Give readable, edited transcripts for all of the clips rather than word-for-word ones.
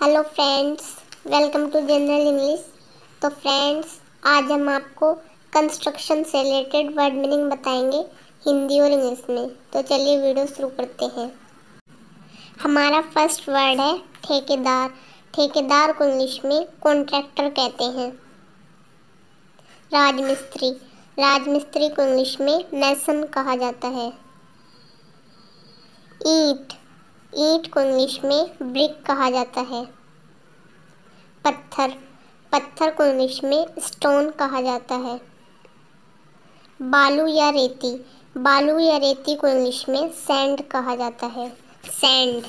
Hello friends, welcome to general English. तो friends, आज हम आपको कंस्ट्रक्शन से रिलेटेड वर्ड मीनिंग बताएंगे हिंदी और इंग्लिश में। तो चलिए वीडियो शुरू करते हैं। हमारा फर्स्ट वर्ड है ठेकेदार। ठेकेदार को इंग्लिश में कॉन्ट्रैक्टर कहते हैं। राजमिस्त्री। राजमिस्त्री को इंग्लिश में मैसन कहा जाता है। ईंट। ईंट को इंग्लिश में ब्रिक कहा जाता है। पत्थर। पत्थर को इंग्लिश में स्टोन कहा जाता है। बालू या रेती। बालू या रेती को इंग्लिश में सैंड कहा जाता है। सैंड।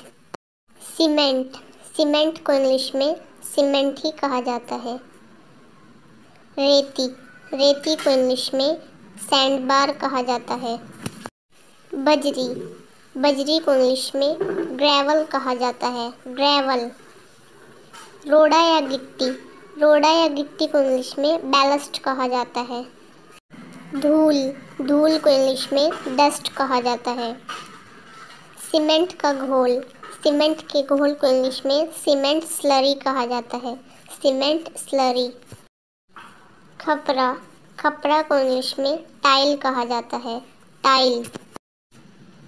सीमेंट। सीमेंट को इंग्लिश में सीमेंट ही कहा जाता है। रेती। रेती को इंग्लिश में सैंड बार कहा जाता है। बजरी। बजरी को इंग्लिश में ग्रेवल कहा जाता है। ग्रेवल। रोड़ा या गिट्टी। रोड़ा या गिट्टी को इंग्लिश में बैलस्ट कहा जाता है। धूल। धूल को इंग्लिश में डस्ट कहा जाता है। सीमेंट का घोल। सीमेंट के घोल को इंग्लिश में सीमेंट स्लरी कहा जाता है। Cement slurry. खपरा। खपरा को इंग्लिश में टाइल कहा जाता है। टाइल।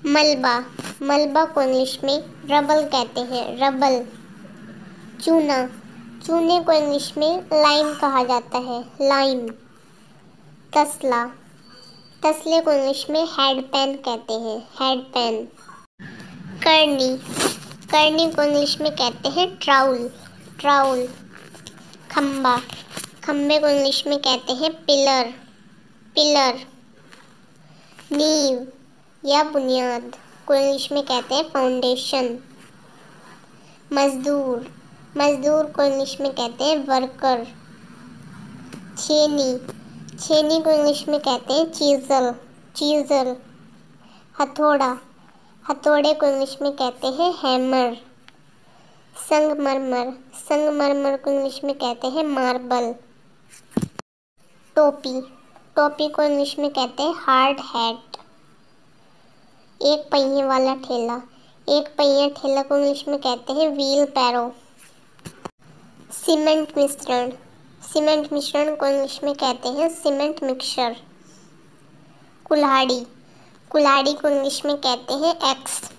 मलबा। मलबा को इंग्लिश में रबल कहते हैं। रबल। चूना। चूने को इंग्लिश में लाइम कहा जाता है। लाइम। तसला। तसले को इंग्लिश में हेड पेन कहते हैं। Head pen. करनी। करनी को इंग्लिश में कहते हैं ट्राउल। ट्राउल। खम्बा। खम्बे को इंग्लिश में कहते हैं पिलर। पिलर। नींव या बुनियाद को इंग्लिश में कहते हैं फाउंडेशन। मजदूर। मजदूर को इंग्लिश में कहते हैं वर्कर। छेनी। छेनी को इंग्लिश में कहते हैं चीजल। चीजल। हथौड़ा। हथौड़े को इंग्लिश में कहते हैं हैमर। संगमरमर। संगमरमर को इंग्लिश में कहते हैं मार्बल। टोपी। टोपी को इंग्लिश में कहते हैं हार्ड हैट। एक पहिए वाला ठेला। एक पहिया ठेला को इंग्लिश में कहते हैं व्हील पैरो। सीमेंट मिश्रण। सीमेंट मिश्रण को इंग्लिश में कहते हैं सीमेंट मिक्सचर। कुल्हाड़ी। कुल्हाड़ी को इंग्लिश में कहते हैं एक्स।